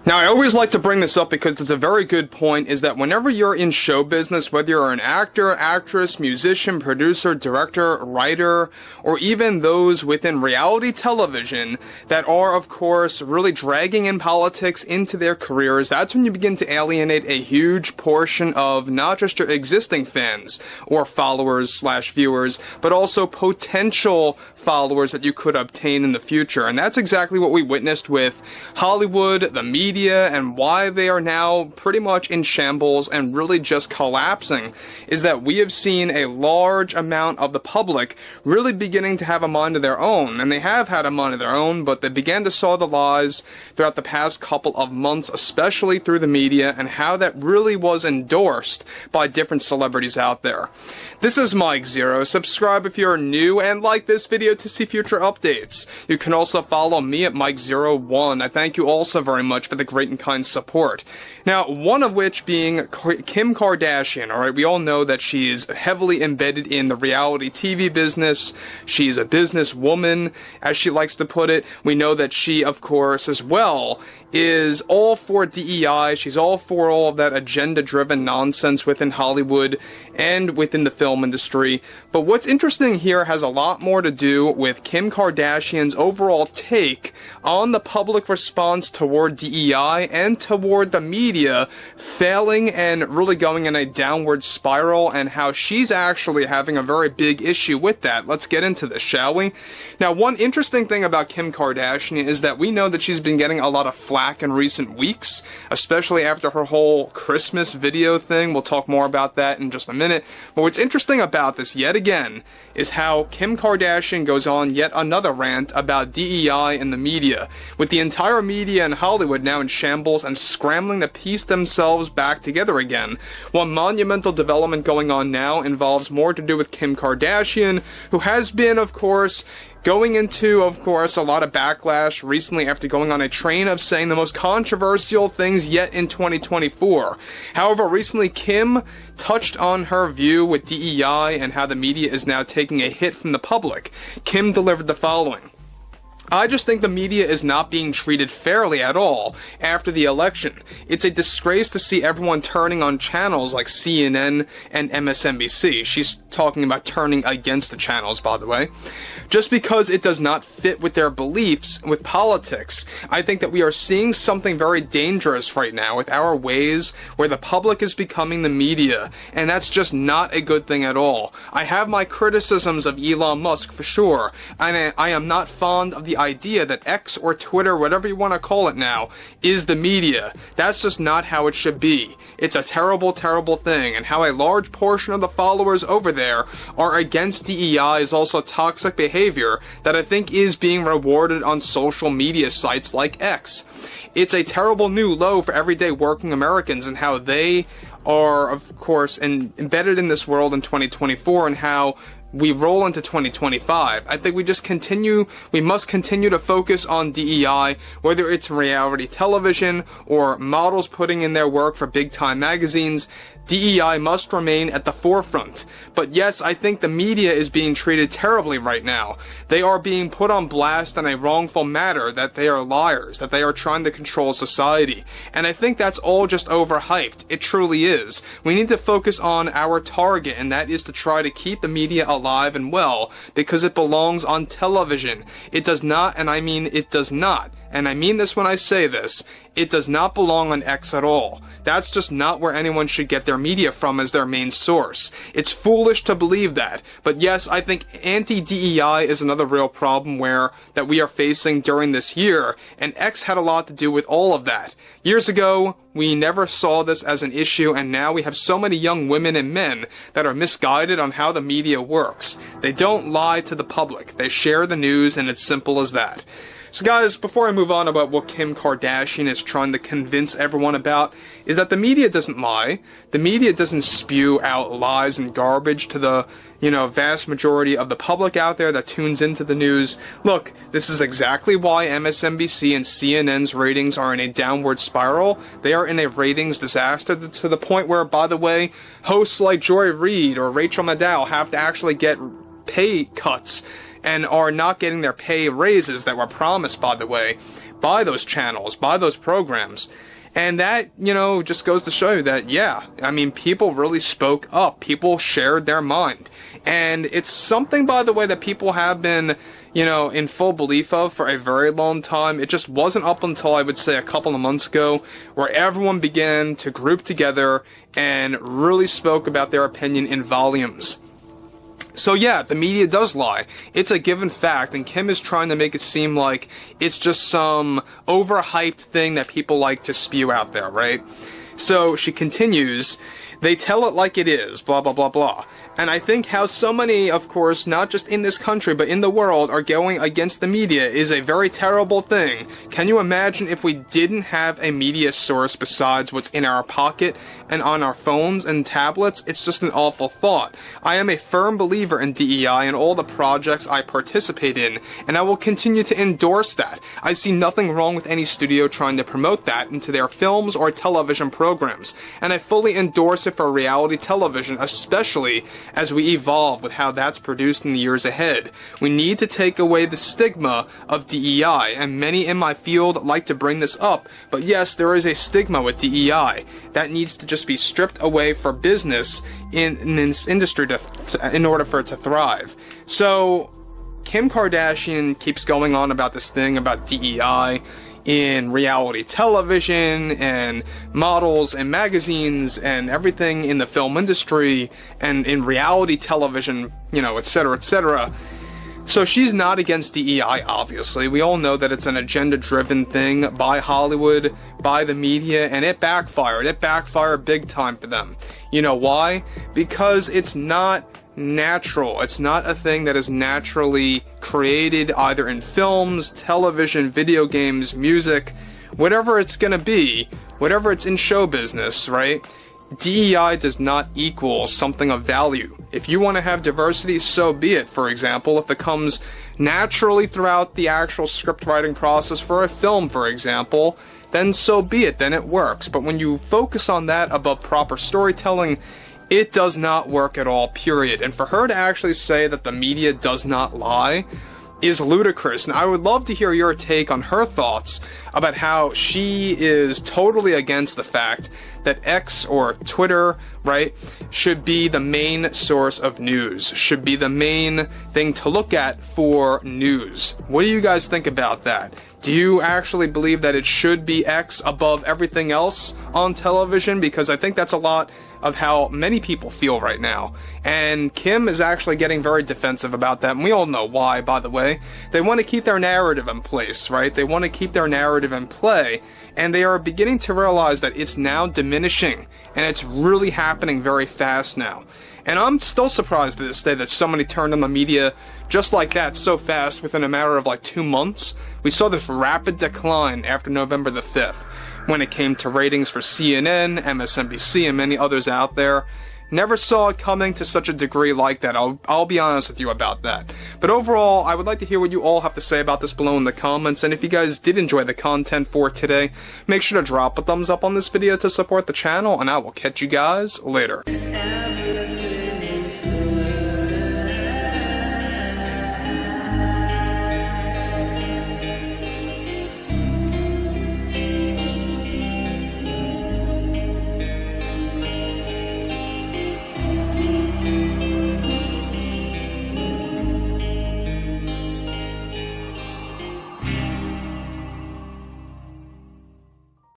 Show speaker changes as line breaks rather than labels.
Now, I always like to bring this up because it's a very good point, is that whenever you're in show business, whether you're an actor, actress, musician, producer, director, writer, or even those within reality television that are, of course, really dragging in politics into their careers, that's when you begin to alienate a huge portion of not just your existing fans or followers / viewers, but also potential followers that you could obtain in the future. And that's exactly what we witnessed with Hollywood, the media, and why they are now pretty much in shambles and really just collapsing, is that we have seen a large amount of the public really beginning to have a mind of their own, and they have had a mind of their own, but they began to saw the lies throughout the past couple of months, especially through the media, and how that really was endorsed by different celebrities out there. This is Mike Zero. Subscribe if you're new, and like this video to see future updates. You can also follow me at Mike01. I thank you also very much for the great and kind support. Now, one of which being Kim Kardashian. Alright, we all know that she is heavily embedded in the reality TV business. She's a businesswoman, as she likes to put it. We know that she, of course, as well, is all for DEI. She's all for all of that agenda-driven nonsense within Hollywood and within the film industry. But what's interesting here has a lot more to do with Kim Kardashian's overall take on the public response toward DEI and toward the media failing and really going in a downward spiral, and how she's actually having a very big issue with that. Let's get into this, shall we? Now, one interesting thing about Kim Kardashian is that we know that she's been getting a lot of flack in recent weeks, especially after her whole Christmas video thing. We'll talk more about that in just a minute. But what's interesting about this, yet again, is how Kim Kardashian goes on yet another rant about DEI in the media, with the entire media in Hollywood now in shambles and scrambling to piece themselves back together again. One monumental development going on now involves more to do with Kim Kardashian, who has been, of course, going into, of course, a lot of backlash recently after going on a train of saying the most controversial things yet in 2024. However, recently Kim touched on her view with DEI and how the media is now taking a hit from the public. Kim delivered the following: I just think the media is not being treated fairly at all after the election. It's a disgrace to see everyone turning on channels like CNN and MSNBC. She's talking about turning against the channels, by the way. Just because it does not fit with their beliefs with politics. I think that we are seeing something very dangerous right now with our ways where the public is becoming the media, and that's just not a good thing at all. I have my criticisms of Elon Musk for sure, and I am not fond of the idea that X or Twitter, whatever you want to call it now, is the media. That's just not how it should be. It's a terrible, terrible thing, and how a large portion of the followers over there are against DEI is also toxic behavior that I think is being rewarded on social media sites like X. It's a terrible new low for everyday working Americans and how they are, of course, embedded in this world in 2024, and how we roll into 2025. I think we must continue to focus on DEI, whether it's reality television or models putting in their work for big-time magazines. DEI must remain at the forefront. But yes, I think the media is being treated terribly right now. They are being put on blast in a wrongful matter, that they are liars, that they are trying to control society. And I think that's all just overhyped. It truly is. We need to focus on our target, and that is to try to keep the media alive and well, because it belongs on television. It does not, and I mean it does not, and I mean this when I say this, it does not belong on X at all. That's just not where anyone should get their media from as their main source. It's foolish to believe that. But yes, I think anti-DEI is another real problem that we are facing during this year, and X had a lot to do with all of that. Years ago, we never saw this as an issue, and now we have so many young women and men that are misguided on how the media works. They don't lie to the public. They share the news, and it's simple as that. So guys, before I move on about what Kim Kardashian is trying to convince everyone about, is that the media doesn't lie. The media doesn't spew out lies and garbage to the, vast majority of the public out there that tunes into the news. Look, this is exactly why MSNBC and CNN's ratings are in a downward spiral. They are in a ratings disaster to the point where, by the way, hosts like Joy Reid or Rachel Maddow have to actually get pay cuts and are not getting their pay raises that were promised, by the way, by those channels, by those programs. And that, you know, just goes to show you that, yeah, I mean, people really spoke up. People shared their mind. And it's something, by the way, that people have been, you know, in full belief of for a very long time. It just wasn't up until, I would say, a couple of months ago, where everyone began to group together and really spoke about their opinion in volumes. So yeah, the media does lie. It's a given fact, and Kim is trying to make it seem like it's just some overhyped thing that people like to spew out there, right? So she continues, they tell it like it is, blah, blah, blah, blah. And I think how so many, of course, not just in this country, but in the world, are going against the media is a very terrible thing. Can you imagine if we didn't have a media source besides what's in our pocket and on our phones and tablets? It's just an awful thought. I am a firm believer in DEI and all the projects I participate in, and I will continue to endorse that. I see nothing wrong with any studio trying to promote that into their films or television programs, and I fully endorse it for reality television, especially as we evolve with how that's produced in the years ahead. We need to take away the stigma of DEI, and many in my field like to bring this up, but yes, there is a stigma with DEI. That needs to just be stripped away for business in this industry in order for it to thrive. So, Kim Kardashian keeps going on about this thing about DEI in reality television and models and magazines and everything in the film industry and in reality television, you know, etc., etc. So she's not against DEI, obviously. We all know that it's an agenda-driven thing by Hollywood, by the media, and it backfired. It backfired big time for them. You know why? Because it's not natural. It's not a thing that is naturally created either in films, television, video games, music, whatever it's gonna be, whatever it's in show business, right? DEI does not equal something of value. If you want to have diversity, so be it. For example, if it comes naturally throughout the actual script writing process for a film, for example, then so be it, then it works. But when you focus on that above proper storytelling, it does not work at all, period. And for her to actually say that the media does not lie is ludicrous. And I would love to hear your take on her thoughts about how she is totally against the fact that X or Twitter, right, should be the main source of news, should be the main thing to look at for news. What do you guys think about that? Do you actually believe that it should be X above everything else on television? Because I think that's a lot of how many people feel right now. And Kim is actually getting very defensive about that, and we all know why, by the way. They want to keep their narrative in place, right? They want to keep their narrative in play, and they are beginning to realize that it's now diminishing, and it's really happening very fast now. And I'm still surprised to this day that somebody turned on the media just like that so fast within a matter of like 2 months. We saw this rapid decline after November the 5th when it came to ratings for CNN, MSNBC, and many others out there. Never saw it coming to such a degree like that. I'll be honest with you about that. But overall, I would like to hear what you all have to say about this below in the comments. And if you guys did enjoy the content for today, make sure to drop a thumbs up on this video to support the channel, and I will catch you guys later.